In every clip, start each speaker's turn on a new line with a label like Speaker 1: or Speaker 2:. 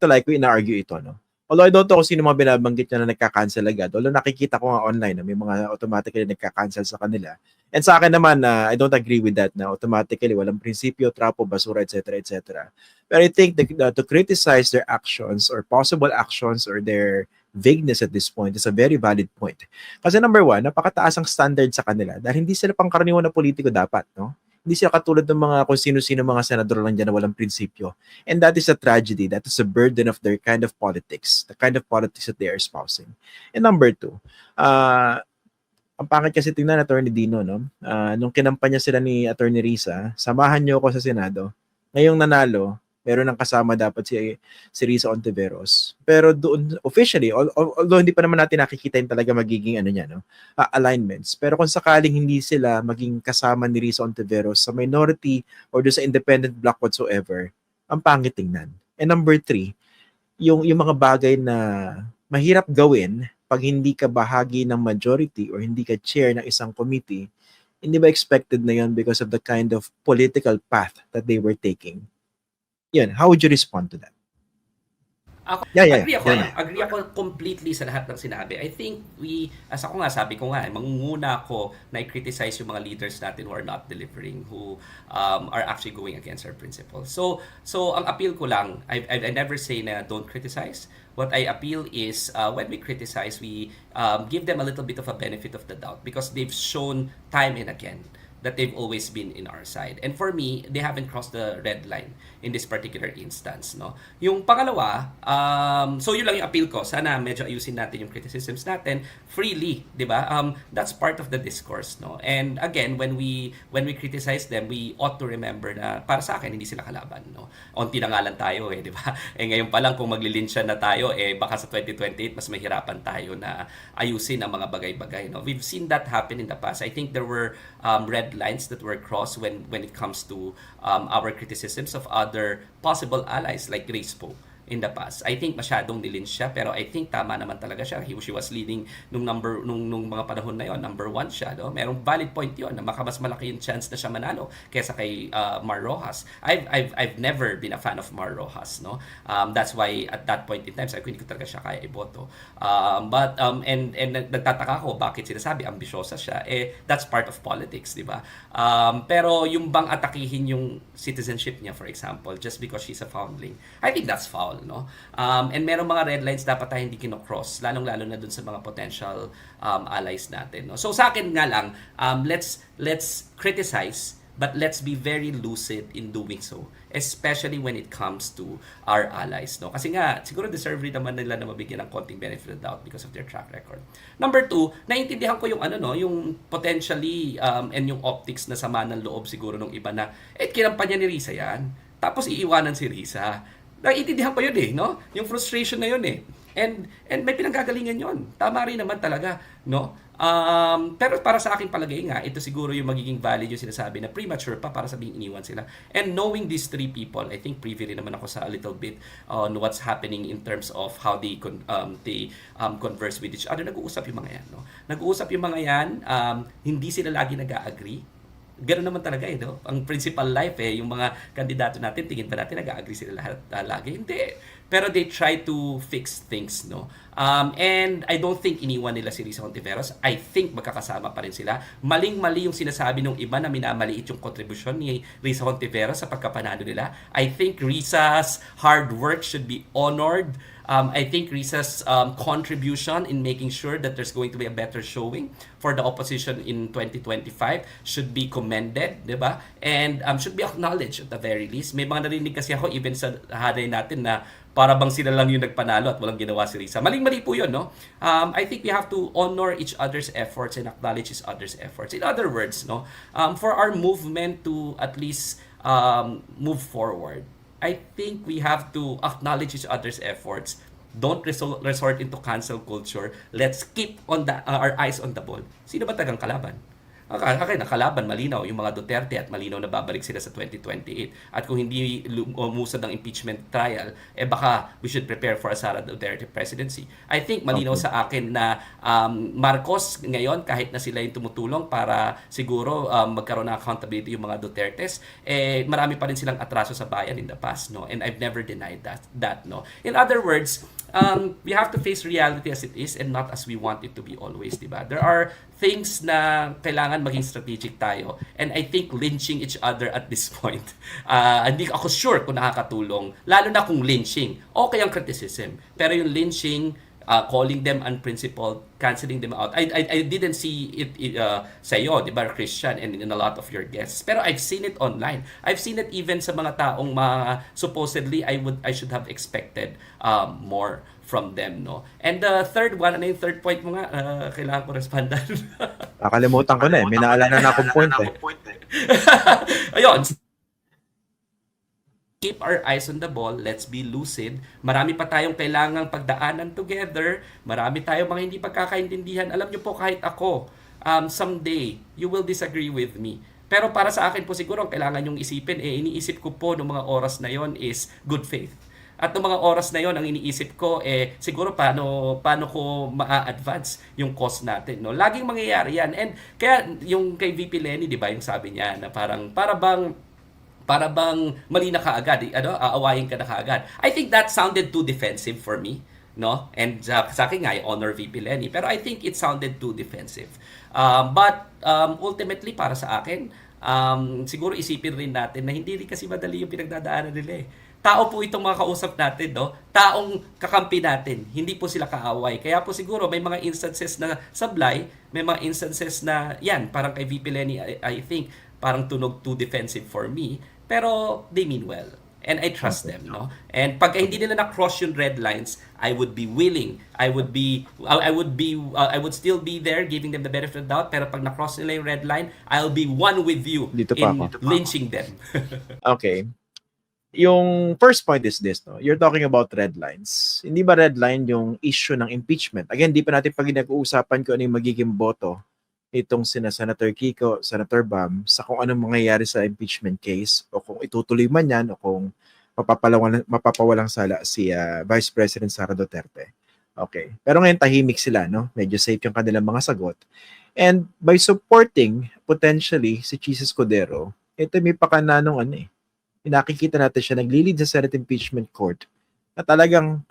Speaker 1: like ko ina-argue ito, no? Although I don't know kung sino mga binabanggit niya na nagka-cancel agad. Although nakikita ko nga online na may mga automatically nagka-cancel sa kanila. And sa akin naman, I don't agree with that na automatically walang prinsipyo, trapo, basura, etc. etc. But I think to criticize their actions or possible actions or their vagueness at this point is a very valid point. Kasi number one, napakataas ang standard sa kanila dahil hindi sila pangkaraniwan na politiko dapat, no? Hindi sila katulad ng mga kung sino-sino mga senador lang dyan na walang prinsipyo. And that is a tragedy. That is a burden of their kind of politics, the kind of politics that they are espousing. And number two, ang pangit kasi tingnan Attorney Dino, no? Nung kinampanya sila ni Attorney Risa, samahan niyo ako sa Senado. Ngayong nanalo, meron ng kasama dapat si Risa Ontiveros. Pero doon, officially, although hindi pa naman natin nakikita yung talaga magiging ano niya, no? Alignments. Pero kung sakaling hindi sila maging kasama ni Risa Ontiveros sa minority or doon sa independent bloc whatsoever, ang pangit tingnan. And number three, yung mga bagay na mahirap gawin pag hindi ka bahagi ng majority or hindi ka chair ng isang committee, hindi ba expected na yun because of the kind of political path that they were taking? Yan, how would you respond to that?
Speaker 2: Agree ako completely sa lahat ng sinabi. I think as ako nga, sabi ko nga, mangunguna ako na i-criticize yung mga leaders natin who are not delivering, who are actually going against our principles. So ang appeal ko lang, I never say na don't criticize. What I appeal is when we criticize, we give them a little bit of a benefit of the doubt because they've shown time and again that they've always been in our side. And for me, they haven't crossed the red line in this particular instance, no? Yung pangalawa, so yun lang yung appeal ko. Sana medyo ayusin natin yung criticisms natin freely, 'di ba? That's part of the discourse, no? And again, when we criticize them, we ought to remember na para sa akin hindi sila kalaban, no? Onti na nga lang tayo, 'di ba? Ngayon pa lang kung maglilinsya na tayo, baka sa 2028 mas mahirapan tayo na ayusin ang mga bagay-bagay, no? We've seen that happen in the past. I think there were red lines that were crossed when it comes to our criticisms of other possible allies like Grace Poe in the past. I think masyadong nilin siya, pero I think tama naman talaga siya. She was leading nung mga panahon na yon, number 1 siya, no? Merong valid point yon na mas malaki yung chance na siya manalo kaysa kay Mar Rojas. I've never been a fan of Mar Rojas, no? That's why at that point in time, sabi ko hindi ko talaga siya kaya iboto. And nagtataka ko bakit sinasabi ambisyosa siya. That's part of politics, di ba? Pero yung bang atakihin yung citizenship niya, for example, just because she's a foundling, I think that's foul, no? And merong mga red lines dapat tayo hindi kino-cross, lalong-lalo na dun sa mga potential allies natin, no? So sa akin nga lang, let's criticize, but let's be very lucid in doing so, especially when it comes to our allies, no? Kasi nga, siguro deserve rin naman nila na mabigyan ng konting benefit of the doubt because of their track record. Number 2, naiintindihan ko yung yung potentially and yung optics na sama ng loob siguro nung iba na kinampanya ni Risa yan, tapos iiwanan si Risa. Naiintindihan ko yun no? Yung frustration na yun And may pinanggagalingan yun. Tama rin naman talaga, no? Pero para sa aking palagay nga, ito siguro yung magiging valid yung sinasabi na premature pa para sabihing iniwan sila. And knowing these three people, I think privy rin naman ako sa a little bit on what's happening in terms of how they converse with each other. Nag-uusap yung mga yan, no? Nag-uusap yung mga yan, hindi sila lagi nag-a-agree. Ganoon naman talaga no? Ang principal life yung mga kandidato natin, tingin ba natin nag-a-agree sila lahat lagi? Hindi. Pero they try to fix things, no? And I don't think iniwan nila si Risa Hontiveros. I think magkakasama pa rin sila. Maling-mali yung sinasabi ng iba na minamaliit yung kontribusyon ni Risa Hontiveros sa pagkapanalo nila. I think Risa's hard work should be honored. I think Risa's contribution in making sure that there's going to be a better showing for the opposition in 2025 should be commended, di ba? And should be acknowledged at the very least. May mga narinig kasi ako even sa haday natin na para bang sila lang yung nagpanalo at walang ginawa si Risa. Maling-mali po yun, no? I think we have to honor each other's efforts and acknowledge each other's efforts. In other words, no, for our movement to at least move forward, I think we have to acknowledge each other's efforts. Don't resort into cancel culture. Let's keep on our eyes on the ball. Sino ba tagang kalaban? Akin, nakalaban, malinaw yung mga Duterte at malinaw na babalik sila sa 2028. At kung hindi umusad ng impeachment trial, baka we should prepare for a Sara Duterte presidency. I think malinaw
Speaker 1: Okay.
Speaker 2: sa akin na Marcos ngayon, kahit na sila yung tumutulong para siguro magkaroon ng accountability yung mga Dutertes, marami pa rin silang atraso sa bayan in the past, no? And I've never denied that, no? In other words, we have to face reality as it is and not as we want it to be always, diba? There are things na kailangan maging strategic tayo. And I think lynching each other at this point, hindi ako sure kung nakakatulong. Lalo na kung lynching. Okay ang criticism. Pero yung lynching, calling them unprincipled, canceling them out. I didn't see it sa iyo, di ba, Christian, and in a lot of your guests. Pero I've seen it online. I've seen it even sa mga taong supposedly I should have expected more from them, no? And the third one, ano yung third point mo nga? Kailangan ko respondan.
Speaker 1: Nakalimutan ko na eh. May naalala na akong point eh.
Speaker 2: Ayun, keep our eyes on the ball, let's be lucid. Marami pa tayong kailangang pagdaanan together. Marami tayong mga hindi pagkakaintindihan. Alam niyo po, kahit ako, someday, you will disagree with me. Pero para sa akin po siguro, ang kailangan yung isipin, iniisip ko po noong mga oras na yon is good faith. At noong mga oras na yon, ang iniisip ko, siguro paano ko ma-advance yung cause natin. No? Laging mangyayari yan. And kaya yung kay VP Lenny, di ba, yung sabi niya na para bang mali na kaagad, aawayin ka na kaagad. I think that sounded too defensive for me, no? And sa akin nga, I honor VP Lenny, pero I think it sounded too defensive. But ultimately, para sa akin, siguro isipin rin natin na hindi rin kasi madali yung pinagdadaanan nila eh. Tao po itong mga kausap natin, no? Taong kakampi natin, hindi po sila kaaway. Kaya po siguro may mga instances na sablay, may mga instances na, yan, parang kay VP Lenny, I think, parang tunog too defensive for me. Pero they mean well. And I trust them, no? And pag hindi nila na-cross yung red lines, I would be willing. I would still be there giving them the benefit of the doubt. Pero pag na-cross nila yung red line, I'll be one with you
Speaker 1: Dito pa
Speaker 2: in
Speaker 1: ako.
Speaker 2: lynching them.
Speaker 1: Okay. Yung first point is this, no? You're talking about red lines. Hindi ba red line yung issue ng impeachment? Again, di pa natin pag-uusapan kung ano yung magiging boto itong sina Senator Kiko, Senator Bam, sa kung anong mangyayari sa impeachment case o kung itutuloy man yan o kung mapapawalang sala si Vice President Sara Duterte. Okay. Pero ngayon tahimik sila, no? Medyo safe yung kanilang mga sagot. And by supporting potentially si Chis Escudero, ito may pakana nung nakikita natin siya naglilid sa Senate Impeachment Court na talagang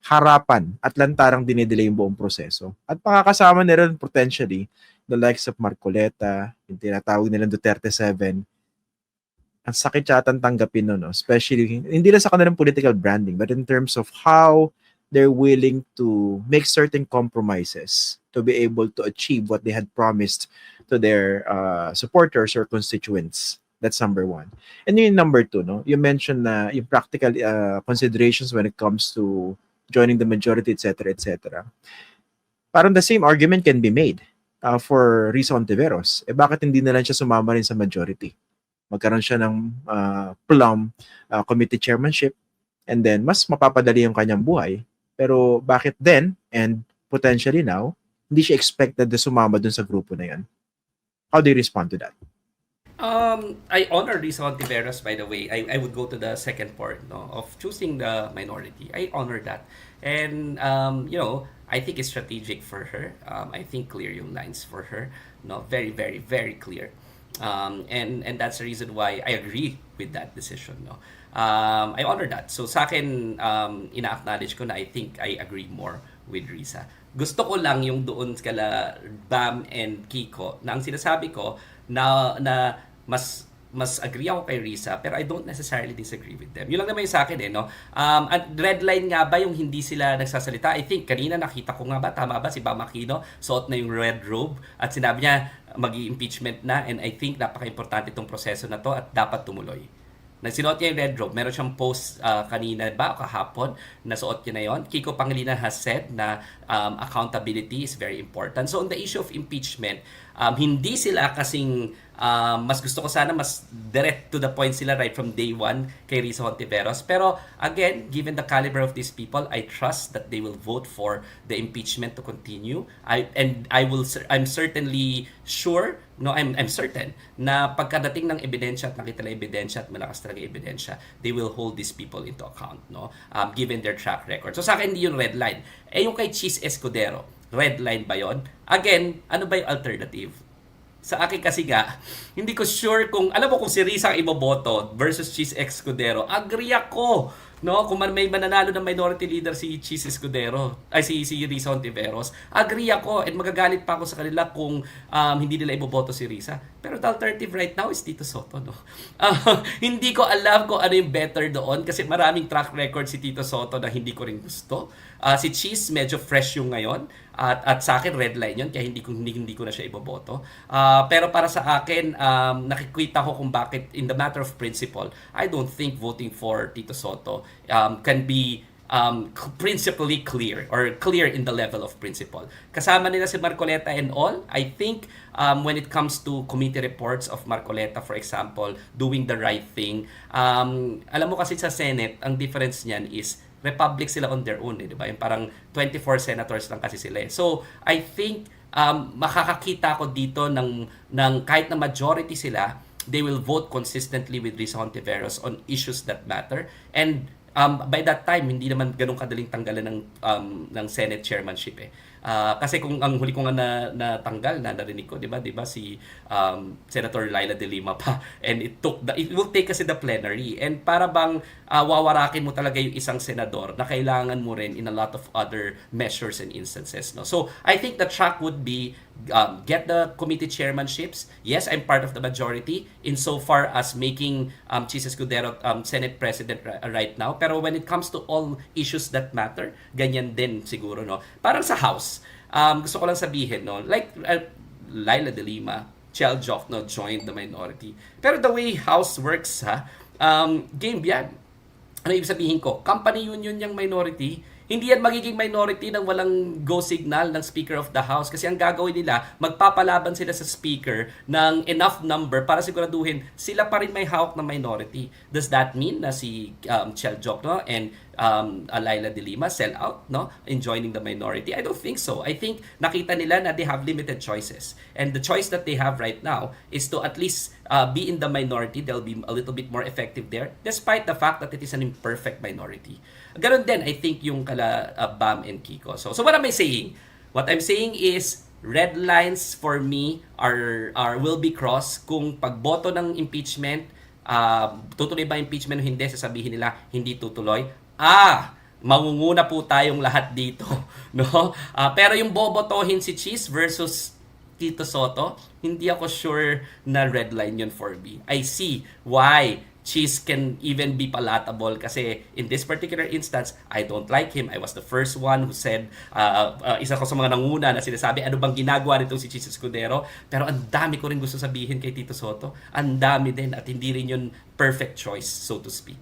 Speaker 1: harapan at lantarang dinidelay yung buong proseso. At makakasama na rin potentially the likes of Marcoleta, yung tinatawag nilang Duterte 7. Ang sakit yatang tanggapin no? Especially, hindi lang sa kanilang political branding, but in terms of how they're willing to make certain compromises to be able to achieve what they had promised to their supporters or constituents. That's number one. And yung number two, no? You mentioned na yung practical considerations when it comes to joining the majority, etc., etc. Parang the same argument can be made for Risa Ontiveros. Bakit hindi na lang siya sumama rin sa majority? Magkaroon siya ng plum committee chairmanship and then mas mapapadali yung kanyang buhay. Pero bakit then and potentially now, hindi siya expected na sumama dun sa grupo na yan? How do you respond to that?
Speaker 2: I honor Risa Ontiveros, by the way. I would go to the second part, no, of choosing the minority. I honor that. And, I think it's strategic for her. I think clear yung lines for her. No, very, very, very clear. And that's the reason why I agree with that decision. No, I honor that. So sa akin, ina-acknowledge ko na I think I agree more with Risa. Gusto ko lang yung doon kala Bam and Kiko na ang sinasabi ko na mas agree ako kay Risa pero I don't necessarily disagree with them. Yun lang naman yung sa akin no. At red line nga ba yung hindi sila nagsasalita? I think kanina nakita ko nga ba, tama ba si Bam Aquino, suot na yung red robe at sinabi niya mag-impeachment na and I think napaka-importante itong proseso na to at dapat tumuloy. Nagsinuot niya yung red robe. Meron siyang post kanina ba o kahapon na suot niya na yon. Kiko Pangilinan has said na accountability is very important. So on the issue of impeachment, hindi sila kasing Mas gusto ko sana mas direct to the point sila right from day one kay Risa Hontiveros. Pero again, given the caliber of these people, I trust that they will vote for the impeachment to continue. I'm certainly sure, no, I'm certain na pagkadating ng ebidensya at nakita na ebidensya at malakas talaga ebidensya, they will hold these people into account, no? Given their track record. So sa akin, hindi yung red line. Yung kay Cheese Escudero, red line ba yon? Again, ano ba yung alternative? Sa akin kasi nga, hindi ko sure kung, alam mo kung si Risa ang iboboto versus Cheese Escudero, agree ako. No, kung may mananalo ng minority leader si Cheese Escudero, ay si Risa Hontiveros, agree ako and magagalit pa ako sa kanila kung hindi nila iboboto si Risa. Pero the alternative right now is Tito Sotto, no. Hindi ko alam kung ano yung better doon kasi maraming track record si Tito Sotto na hindi ko rin gusto. Si Cheese medyo fresh yung ngayon at sa akin red line yun kaya hindi ko na siya iboboto. Pero para sa akin nakikita ko kung bakit in the matter of principle, I don't think voting for Tito Sotto can be principally clear or clear in the level of principle. Kasama nila si Marcoleta and all. I think when it comes to committee reports of Marcoleta, for example, doing the right thing, alam mo kasi sa Senate, ang difference niyan is republic sila on their own, di ba? Yung parang 24 senators lang kasi sila. So, I think makakakita ko dito ng kahit na majority sila, they will vote consistently with Risa Hontiveros on issues that matter. And by that time, hindi naman ganun kadaling tanggalan ng Senate chairmanship eh. Kasi kung ang huli ko nga natanggal, narinig ko, 'di ba si Senator Laila de Lima pa, and it will take kasi the plenary, and para bang wawarakin mo talaga yung isang senador na kailangan mo rin in a lot of other measures and instances, no. So I think the track would be get the committee chairmanships. Yes, I'm part of the majority insofar as making Cheese Escudero Senate President right now, pero when it comes to all issues that matter, ganyan din siguro, no. Parang sa House, gusto ko lang sabihin, no, like Laila de Lima, Chel Joc, no, joined the minority. Pero the way House works, game yan. Ano ibig sabihin ko? Company union yung minority. Hindi yan magiging minority nang walang go signal ng Speaker of the House. Kasi ang gagawin nila, magpapalaban sila sa Speaker ng enough number para siguraduhin sila pa rin may hawak na minority. Does that mean na si Chel Joc, no, and Laila de Lima sell out, no, in joining the minority? I don't think so. I think nakita nila na they have limited choices. And the choice that they have right now is to at least be in the minority. They'll be a little bit more effective there despite the fact that it is an imperfect minority. Ganon din, I think, yung kala Bam and Kiko. So what am I saying? What I'm saying is red lines for me will be crossed kung pagboto ng impeachment, tutuloy ba impeachment o hindi, sasabihin nila hindi tutuloy. Mangunguna po tayong lahat dito, no? Pero yung bobotohin si Cheese versus Tito Sotto, hindi ako sure na red line yun for me. I see why Cheese can even be palatable kasi in this particular instance, I don't like him. I was the first one who said, isa ko sa mga nanguna na sinasabi, ano bang ginagawa nitong si Cheese Escudero? Pero ang dami ko rin gusto sabihin kay Tito Sotto. Ang dami din at hindi rin yun perfect choice, so to speak.